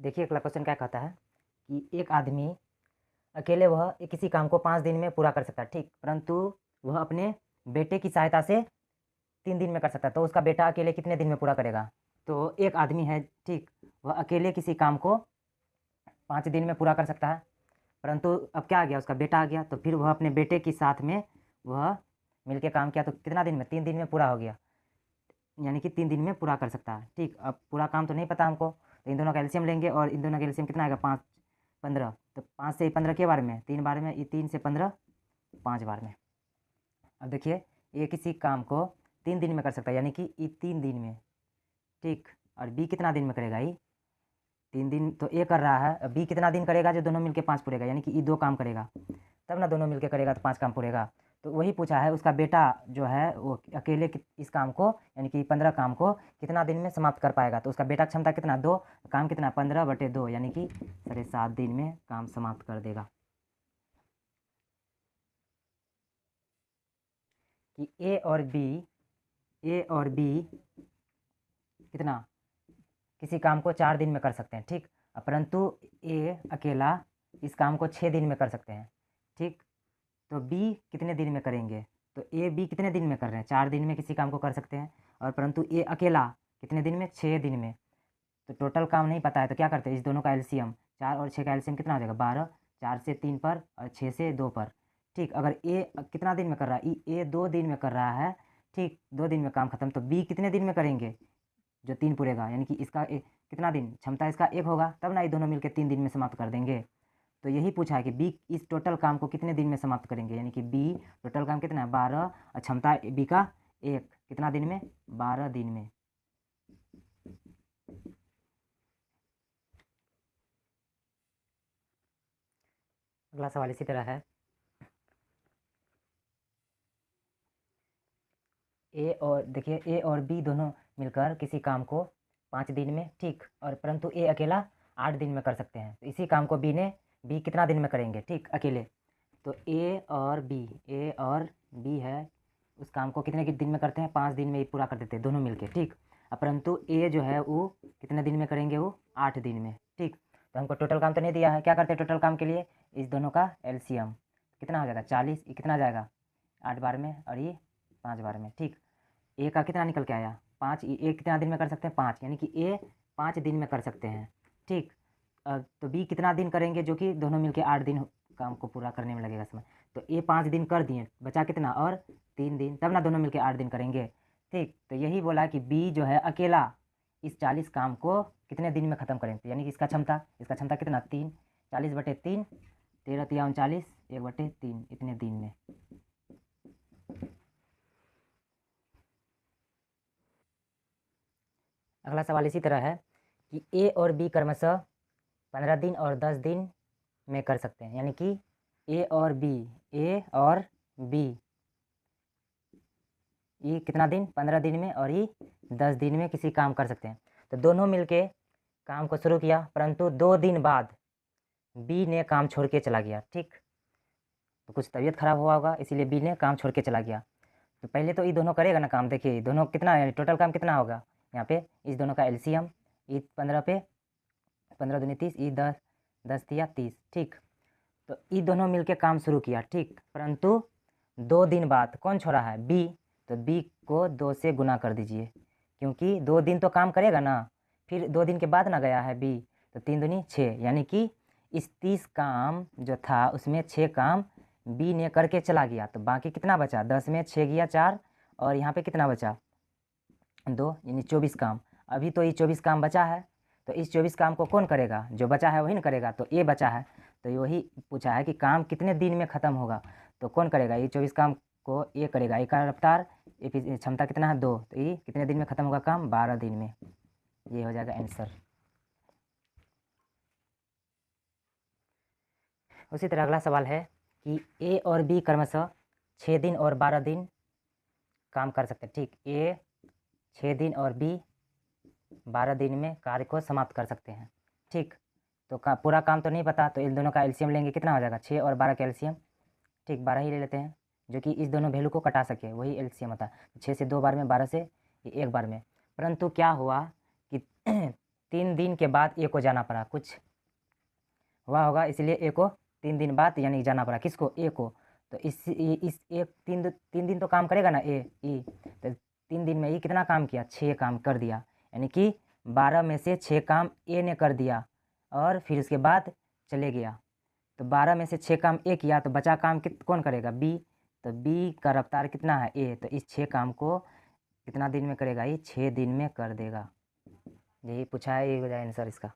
देखिए अगला क्वेश्चन क्या कहता है कि एक आदमी अकेले वह किसी काम को 5 दिन में पूरा कर सकता है, ठीक, परंतु वह अपने बेटे की सहायता से 3 दिन में कर सकता है। तो उसका बेटा अकेले कितने दिन में पूरा करेगा? तो एक आदमी है, ठीक, वह अकेले किसी काम को 5 दिन में पूरा कर सकता है, परंतु अब क्या आ गया, उसका बेटा आ गया, तो फिर वह अपने बेटे के साथ में वह मिलके काम किया तो कितना दिन में? 3 दिन में पूरा हो गया, यानी कि 3 दिन में पूरा कर सकता है। ठीक, अब पूरा काम तो नहीं पता हमको, तो इन दोनों का एलसीएम लेंगे और इन दोनों का एलसीएम कितना आएगा? 5 15। तो 5 से 15 के बार में 3 बार में, ये 3 से 15 5 बार में। अब देखिए ये किसी काम को 3 दिन में कर सकता है, यानी कि ये 3 दिन में, ठीक, और बी कितना दिन में करेगा? ये 3 दिन तो ए कर रहा है, बी कितना दिन करेगा? जो दोनों मिलके 5 पूरेगा, यानी कि ये 2 काम करेगा, तब ना दोनों मिलके करेगा तो 5 काम पूरेगा। तो वही पूछा है उसका बेटा जो है वो अकेले इस काम को, यानी कि 15 काम को कितना दिन में समाप्त कर पाएगा? तो उसका बेटा की क्षमता कितना? 2, काम कितना? 15/2, यानी कि 7.5 दिन में काम समाप्त कर देगा। कि ए और बी कितना किसी काम को 4 दिन में कर सकते हैं, ठीक, परंतु ए अकेला इस काम को 6 दिन में कर सकते हैं, ठीक। तो बी कितने दिन में करेंगे? तो ए बी कितने दिन में कर रहे हैं? 4 दिन में किसी काम को कर सकते हैं, और परंतु ए अकेला कितने दिन में? 6 दिन में। तो टोटल काम नहीं पता है तो क्या करते हैं, इस दोनों का एलसीएम, 4 और 6 का एलसीएम कितना हो जाएगा? 12, 4 से 3 पर और 6 से 2 पर, ठीक। अगर ए कितना दिन में कर रहा है? ए 2 दिन में कर रहा है, ठीक, 2 दिन में काम खत्म। तो बी कितने दिन में करेंगे? जो 3 पूरेगा, यानी कि इसका कितना दिन क्षमता इसका 1 होगा, तब ना ये दोनों मिलकर 3 दिन में समाप्त कर देंगे। तो यही पूछा है कि बी इस टोटल काम को कितने दिन में समाप्त करेंगे, यानी कि बी टोटल काम कितना है? 12, और क्षमता बी का 1, कितना दिन में? 12 दिन में। अगला सवाल इसी तरह है, ए और देखिए ए और बी दोनों मिलकर किसी काम को 5 दिन में, ठीक, और परंतु ए अकेला 8 दिन में कर सकते हैं। तो इसी काम को बी कितना दिन में करेंगे, ठीक, अकेले? तो ए और बी है, उस काम को कितने दिन में करते हैं? 5 दिन में ही पूरा कर देते हैं दोनों मिलके, ठीक। परंतु ए जो है वो कितने दिन में करेंगे? वो 8 दिन में, ठीक। तो हमको टोटल काम तो नहीं दिया है, क्या करते हैं टोटल काम के लिए? इस दोनों का एलसीएम कितना हो जाएगा? 40, ये कितना जाएगा? 8 बार में और ये 5 बार में, ठीक। ए का कितना निकल के आया? 5, ए कितना दिन में कर सकते हैं? 5, यानी कि ए 5 दिन में कर सकते हैं, ठीक। तो बी कितना दिन करेंगे, जो कि दोनों मिलके 8 दिन काम को पूरा करने में लगेगा समय। तो ए 5 दिन कर दिए, बचा कितना? और 3 दिन, तब ना दोनों मिलके 8 दिन करेंगे, ठीक। तो यही बोला कि बी जो है अकेला इस 40 काम को कितने दिन में ख़त्म करेंगे, यानी कि इसका क्षमता कितना? 3, 40/3, 13 तिया 39, 1/3, इतने दिन में। अगला सवाल इसी तरह है कि ए और बी क्रमशः 15 दिन और 10 दिन में कर सकते हैं, यानी कि ए और बी ये कितना दिन? 15 दिन में, और ये 10 दिन में किसी काम कर सकते हैं। तो दोनों मिलके काम को शुरू किया, परंतु 2 दिन बाद बी ने काम छोड़ के चला गया, ठीक। तो कुछ तबीयत खराब हुआ होगा, इसीलिए बी ने काम छोड़ के चला गया। तो पहले तो ये दोनों करेगा ना काम, देखिए दोनों कितना, यानी टोटल काम कितना होगा यहाँ पे? इस दोनों का एलसीएम, ये 15 पे 15 दूनी 30, ये 10, 10 तिया 30, ठीक। तो ये दोनों मिलके काम शुरू किया, ठीक, परंतु 2 दिन बाद कौन छोड़ा है? बी। तो बी को 2 से गुना कर दीजिए, क्योंकि 2 दिन तो काम करेगा ना, फिर 2 दिन के बाद ना गया है बी, तो 3 दूनी 6, यानी कि इस 30 काम जो था उसमें 6 काम बी ने करके चला गया। तो बाकी कितना बचा? 10 में 6 गया 4, और यहाँ पे कितना बचा? 2, यानी 24 काम। अभी तो ये 24 काम बचा है, तो इस 24 काम को कौन करेगा? जो बचा है वही ना करेगा। तो ए बचा है, तो वही पूछा है कि काम कितने दिन में ख़त्म होगा, तो कौन करेगा? ये 24 काम को ए करेगा। ए का रफ्तार, ए की क्षमता कितना है? 2, तो ये कितने दिन में ख़त्म होगा काम? 12 दिन में। ये हो जाएगा आंसर। उसी तरह अगला सवाल है कि ए और बी क्रमशः 6 दिन और 12 दिन काम कर सकते हैं, ठीक। ए 6 दिन और बी 12 दिन में कार्य को समाप्त कर सकते हैं, ठीक। तो पूरा काम तो नहीं पता, तो इन दोनों का एलसीएम लेंगे, कितना हो जाएगा? 6 और 12 का एलसीएम, ठीक, 12 ही ले लेते हैं, जो कि इस दोनों वैल्यू को कटा सके, वही एलसीएम होता है। 6 से 2 बार में, 12 से 1 बार में। परंतु क्या हुआ कि 3 दिन के बाद ए को जाना पड़ा, कुछ हुआ होगा इसलिए ए को 3 दिन बाद यानी जाना पड़ा, किसको, ए को। तो इस एक 3 दिन तो काम करेगा ना ए ई, तो 3 दिन में ई कितना काम किया, 6 काम कर दिया, यानी कि 12 में से 6 काम ए ने कर दिया और फिर उसके बाद चले गया। तो 12 में से 6 काम ए किया, तो बचा काम कौन करेगा, बी। तो बी का रफ्तार कितना है, ए, तो इस 6 काम को कितना दिन में करेगा, ये 6 दिन में कर देगा। यही पूछा है, ये हो जाए आंसर इसका।